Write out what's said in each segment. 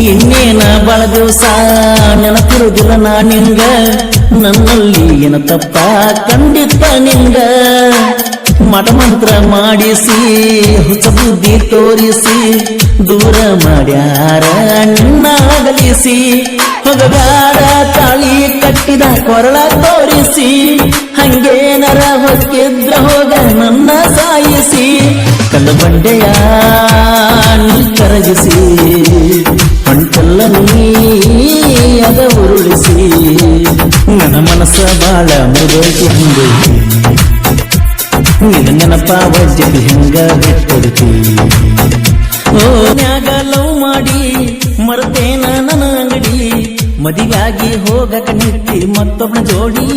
ಇನ್ನೇನ ಬಾಳ ದಿವಸ ನೆನಪಿರುವುದಿಲ್ಲ ನಾ ನಿಂಗ, ನನ್ನಲ್ಲಿ ಏನ ತಪ್ಪ ಕಂಡಿತ್ತ ನಿಂಗ. ಮಠಮಂತ್ರ ಮಾಡಿಸಿ ಹೊಸ ಬುದ್ಧಿ ತೋರಿಸಿ ದೂರ ಮಾಡ್ಯಾರ ನಿನ್ನ ಅಗಲಿಸಿ. ಹೊಗಗಾಡ ತಾಳಿ ಕಟ್ಟಿದ ಕೊರಳ ತೋರಿಸಿ ಹಂಗೇನರ ಹೊಕ್ಕಿದ್ರ ಹೋಗ ನನ್ನ ಸಾಯಿಸಿ. ಕಲ್ಲು ಬಂಡೆಯ ನೀ ಕರಗಿಸಿ ಹೊಂಟಲ್ಲ ನೀ ಅದ ಉರುಳಿಸಿ. ನನ್ನ ಮನಸ್ಸ ಬಾಳ ಮೃದೈತಿ ಹಂಗೈತಿ, ನಿನ್ನ ನೆನಪ ವಜ್ಜತಿ ಹೆಂಗ ಬಿಟ್ಟೊಡ್ತಿ. ಓ ನ್ಯಾಗ ಲವ್ ಮಾಡಿ ಮರ್ತೇನ ನನ್ನ ಅಂಗಡಿ, ಮದಿಗಾಗಿ ಹೋಗಕ ನಿಂತಿ ಮತ್ತೊಬ್ಬನ ಜೋಡಿ.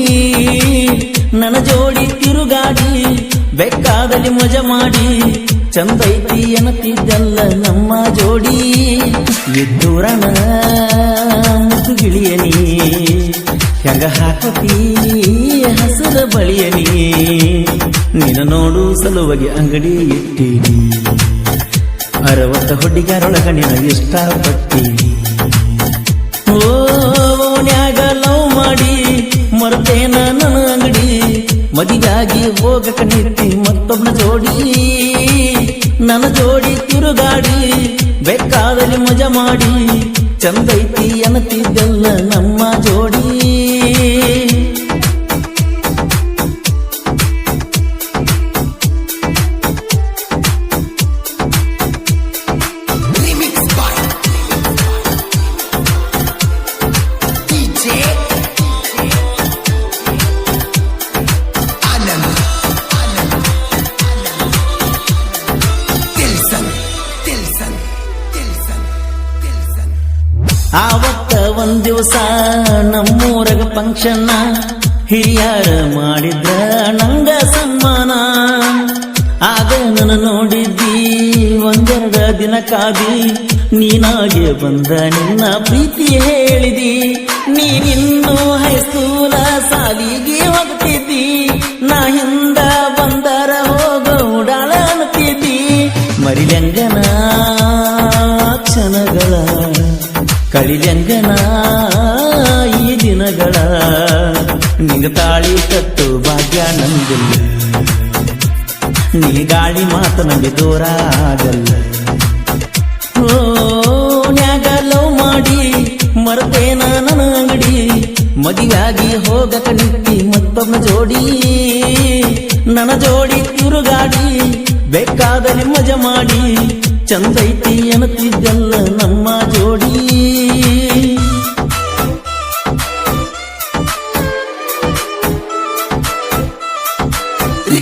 ನನ್ನ ಜೋಡಿ ತಿರುಗಾಡಿ ಬೇಕಾದಲ್ಲಿ ಮಜ ಮಾಡಿ, ಚಂದೈತಿ ಎನ್ನತಿದ್ದಲ್ಲ ನಮ್ಮ ಜೋಡಿ. ಎದ್ದೂರನ ಮುದ್ದು ಗಿಳಿಯನಿ ಹೆಂಗ ಹಾಕತಿ ಹಸರ ಬಳಿಯನಿ. ನಿನ್ನ ನೋಡು ಸಲುವಾಗಿ ಅಂಗಡಿ ಇಟ್ಟೀನಿ, 60 ಹುಡುಗರೊಳಗ ನಿನ ಇಷ್ಟಪಟ್ಟೀನಿ. ಓನ್ಯಾಗ ಲವ್ ಮಾಡಿ ಮರ್ತೇನ ನನ್ನ ಅಂಗಡಿ, ಮದಿಗಾಗಿ ಹೋಗಕ ನಿಂತಿ ಮತ್ತೊಬ್ಬನ ಜೋಡಿ. ನನ್ನ ಜೋಡಿ ತಿರುಗಾಡಿ ಬೇಕಾದಲ್ಲಿ ಮಜಾ ಮಾಡಿ, ಚಂದೈತಿ ಅನ್ನತಿದ್ದಲ್ಲ ನಮ್ಮ ಜೋಡಿ. ಆವತ್ತ ಒಂದ್ ದಿವಸ ನಮ್ಮೂರಗ ಫಂಕ್ಷನ್ನ, ಹಿರಿಯರ ಮಾಡಿದ್ರ ನಂಗ ಸನ್ಮಾನ. ಆಗ ನನ್ನ ನೋಡಿದ್ದಿ ಒಂದೆರಡ ದಿನ ಕಾದಿ, ನೀನಾಗೆ ಬಂದ ನಿನ್ನ ಪ್ರೀತಿ ಹೇಳಿದಿ. ನೀನಿನ್ನೂ ಹೈಸ್ಕೂಲ ಸಾಲಿಗೆ ಹೋಗ್ತಿದ್ದಿ, ನಾ ಹಿಂದ ಬಂದರ ಹೋಗ ಉಡಾಳ ಅನ್ನುತ್ತಿದ್ದಿ. ಮರಿಲಂಗನ ಕ್ಷಣಗಳ ಕಳಿಲಂಗನ ಈ ದಿನಗಳ, ನಿಂಗ ತಾಳಿ ಕಟ್ಟು ಭಾಗ್ಯ ನಂದಿಲ್ಲ, ನೀ ಗಾಳಿ ಮಾತು ನಂಗೆ ದೂರ ಆಗಲ್ಲ. ನ್ಯಾಗ ಲವ್ ಮಾಡಿ ಮರ್ತೇನ ನನ್ನ ಅಂಗಡಿ, ಮದಿಗಾಗಿ ಹೋಗಕ ನಿಂತಿ ಮತ್ತೊಬ್ಬನ ಜೋಡಿ. ನನ್ನ ಜೋಡಿ ತಿರುಗಾಡಿ ಬೇಕಾದಲ್ಲಿ ಮಜಾ ಮಾಡಿ, ಚಂದೈತಿ ಅನ್ನತಿದ್ದಲ್ಲ ನಮ್ಮ ಜೋಡಿ.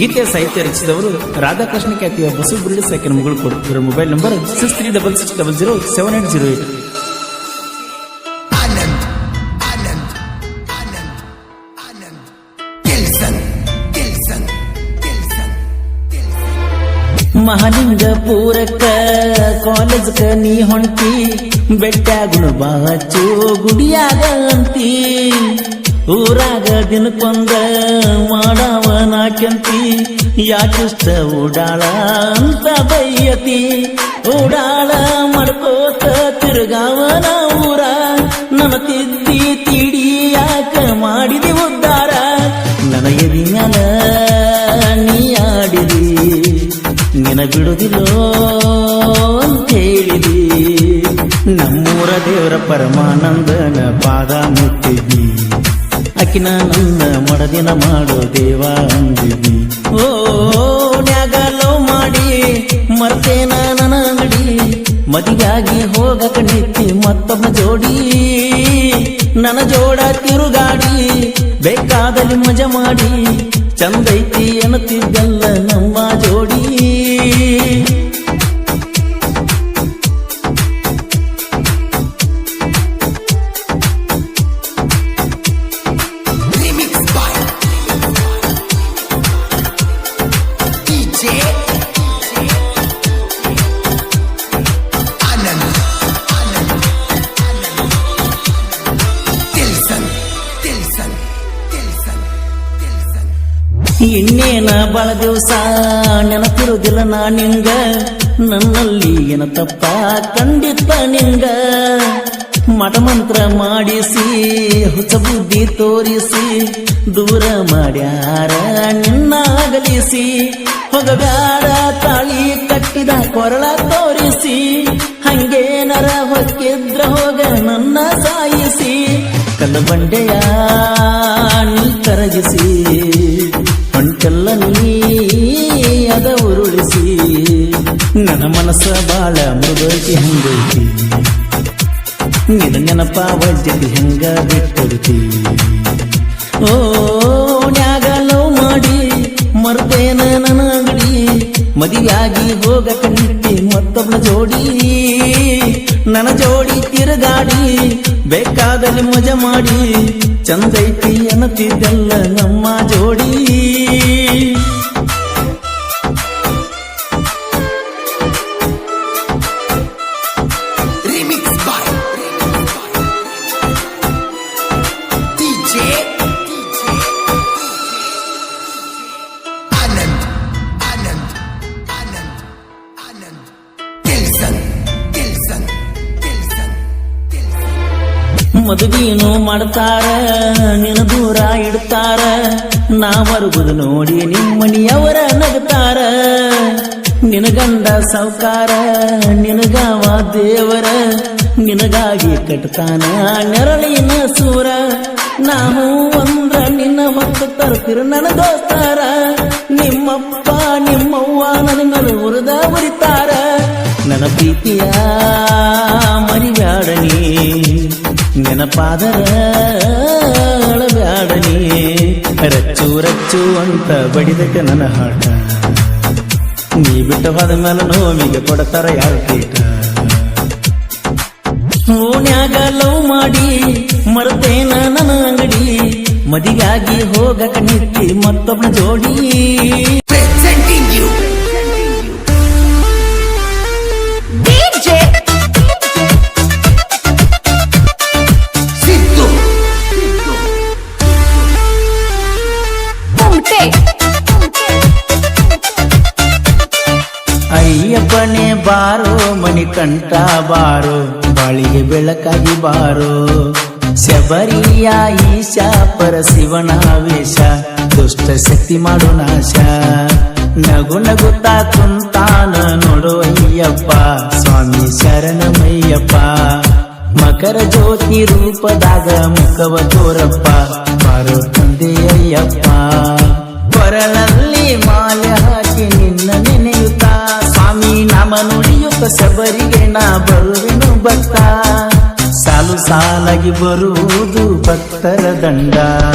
ಗೀತೆಯ ಸಾಹಿತ್ಯ ರಚಿಸಿದವರು ರಾಧಾಕೃಷ್ಣ ಖ್ಯಾತಿಯ ಬಸು ಬಿರುಡಿ ಸಾಕಿನ ಮಗಳು ಕೊಡು. ಇವರ ಮೊಬೈಲ್ ನಂಬರ್ 6366007808. ಮಹಾಲಿಂಗಪುರಕ್ಕ ಕಾಲೇಜ್ಕ ನೀ ಹೊಂಟಿ, ಬೆಟ್ಟಾಗುಣ ಬಾಚು ಗುಡಿಯಾಗ ಅಂತಿ. ಊರಾಗ ದಿನಕ್ಕೊಂದ ಮಾಡವನ ಕೆಂತಿ, ಯಾಕಿಷ್ಟ ಉಡಾಳ ಅಂತ ಬೈಯತಿ. ಉಡಾಳ ಮಾಡ್ಕೋತ ತಿರುಗಾವನ ಊರ, ನನ್ನ ತಿದ್ದಿ ತಿಡಿ ಯಾಕ ಮಾಡಿದಿ ಉದ್ದಾರ. ನನ್ನ ಎದಿ ಮ್ಯಾಲ ನೀ ಆಡಿದಿ, ನಿನ ಬಿಡುದಿಲ್ಲೋ ಅಂತೇಳಿದಿ. ನಮ್ಮೂರ ದೇವರ ಪರಮಾನಂದನ ಪಾದ ಮುಟ್ಟಿದ್ದಿ, ಅಕಿನ ನನ್ನ ಮಡದಿನ ಮಾಡೋ ದೇವ ಅಂದಿದ್ದಿ. ನ್ಯಾಗ ಲವ್ ಮಾಡಿ ಮರ್ತೇನ ನನ್ನ ಅಂಗಡಿ, ಮದಿಗಾಗಿ ಹೋಗಕ ನಿಂತಿ ಮತ್ತೊಬ್ಬನ ಜೋಡಿ. ನನ್ನ ಜೋಡ ತಿರುಗಾಡಿ ಬೇಕಾದಲ್ಲಿ ಮಜಾ ಮಾಡಿ, ಚಂದೈತಿ ಅನ್ನತಿದ್ದಲ್ಲ ನಮ್ಮ ಜೋಡಿ. ಇನ್ನೇನ ಬಾಳ ದಿವಸ ನೆನಪಿರುವುದಿಲ್ಲ ನಾ ನಿಂಗ, ನನ್ನಲ್ಲಿ ಏನ ತಪ್ಪ ಕಂಡಿತ್ತ ನಿಂಗ. ಮಠಮಂತ್ರ ಮಾಡಿಸಿ ಹುಚ್ಚ ಬುದ್ಧಿ ತೋರಿಸಿ ದೂರ ಮಾಡ್ಯಾರ ನಿನ್ನ ಅಗಲಿಸಿ ಹೋಗಬ್ಯಾಡ ತಾಳಿ ಕಟ್ಟಿದ ಕೊರಳ ತೋರಿಸಿ ಹಂಗೇನರ ಹೊಕ್ಕಿದ್ರ ಹೋಗ ನನ್ನ ಸಾಯಿಸಿ ಕಲ್ಲಬಂಡೆಯ ನೀ ಕರಗಿಸಿ ಹೊಂಟೆಲ್ಲ ನೀ ಅದ ಉರುಳಿಸಿ ನನ್ನ ಮನಸ್ಸ ಬಾಳ ಮೃಗೈತಿ ಹಂಗೈತಿ ನಿನ್ನ ನೆನಪ ವಜ್ಜತಿ ಹೆಂಗ ಬಿಟ್ಟಿರ್ತಿ ಓ ನ್ಯಾಗ ಲವ್ ಮಾಡಿ ಮರ್ತೇನ ನನ್ನ ಅಂಗಡಿ ಮದಿಯಾಗಿ ಹೋಗಕ ನಿಟ್ಟಿ ಮತ್ತೊಬ್ಬನ ಜೋಡಿ ನನ್ನ ಜೋಡಿ ತಿರುಗಾಡಿ ಬೇಕಾದಲ್ಲಿ ಮಜಾ ಮಾಡಿ ಚಂದೈತಿ ಅನ್ನತಿದ್ದೆಲ್ಲ ನಮ್ಮ ಜೋಡಿ ಮದುವೆನು ಮಾಡ್ತಾರ ನಿನ್ನ ದೂರ ಇಡ್ತಾರ ನಾ ಬರುವುದು ನೋಡಿ ನಿಮ್ಮನಿಯವರ ನಗತಾರ ನಿನ ಗಂಡ ಸಾವ್ಕಾರ ನಿನಗಾವ ದೇವರ ನಿನಗಾಗಿ ಕಟ್ತಾನ ನೆರಳಿನ ಸೂರ ನಾವು ಅಂದ್ರ ನಿನ್ನ ಹೊತ್ತು ತರ್ತಿರ ನನಗೋಸ್ತಾರ ನಿಮ್ಮಪ್ಪ ನಿಮ್ಮವ್ವ ನನ್ನ ಉರಿದ ಉರಿತಾರ ನನ್ನ ಪ್ರೀತಿಯ ಮರಿಬ್ಯಾಡನಿ ನೆನಪಾದರ ಅಳಬ್ಯಾಡನಿ ರಚ್ಚು ರಚ್ಚು ಅಂತ ಬಡಿದಕ್ಕ ನನ್ನ ಹಾಟ ನೀ ಬಿಟ್ಟ ಹೋದ ಮೇಲೆ ನೋವಿಗೆ ಕೊಡತಾರ ಯಾರು ಕೇಟ ಓಣ್ಯಾಗ ಲವ್ ಮಾಡಿ ಮರ್ತೇನ ನನ್ನ ಅಂಗಡಿ ಮದಿಗಾಗಿ ಹೋಗಕ ನಿತ್ತಿ ಮತ್ತೊಬ್ಬನ ಜೋಡಿ ಅಯ್ಯಪ್ಪನೇ ಬಾರೋ ಮಣಿ ಕಂಠ ಬಾರೋ ಬಾಳಿಗೆ ಬೆಳಕಾಗಿ ಬಾರೋ ಶಬರಿಯ ಈಶ ಪರ ಶಿವನ ವೇಷ ದುಷ್ಟ ಶಕ್ತಿ ಮಾಡು ನಾಶ ನಗು ನಗುತ್ತಾ ಕುಂತಾನ ನೋಡು ಅಯ್ಯಪ್ಪ ಸ್ವಾಮಿ ಶರಣಮಯ್ಯಪ್ಪ ಮಕರ ಜ್ಯೋತಿ ರೂಪದಾಗ ಮುಖವ ತೋರಪ್ಪ ಬಾರೋ ತಂದೆ ಅಯ್ಯಪ್ಪ ಕೊರಳಲ್ಲಿ ಮಾಲೆ ಹಾಕಿ ನಿನ್ನ ನೆನೆಯುತ್ತಾ ಸ್ವಾಮಿ ನಾಮ ನುಡಿಯುತ್ತ ಶಬರಿಗೆ ನಾ ಬರುವೆನು ಭಕ್ತ ಸಾಲು ಸಾಲಾಗಿ ಬರುವುದು ಭಕ್ತರ ದಂಡ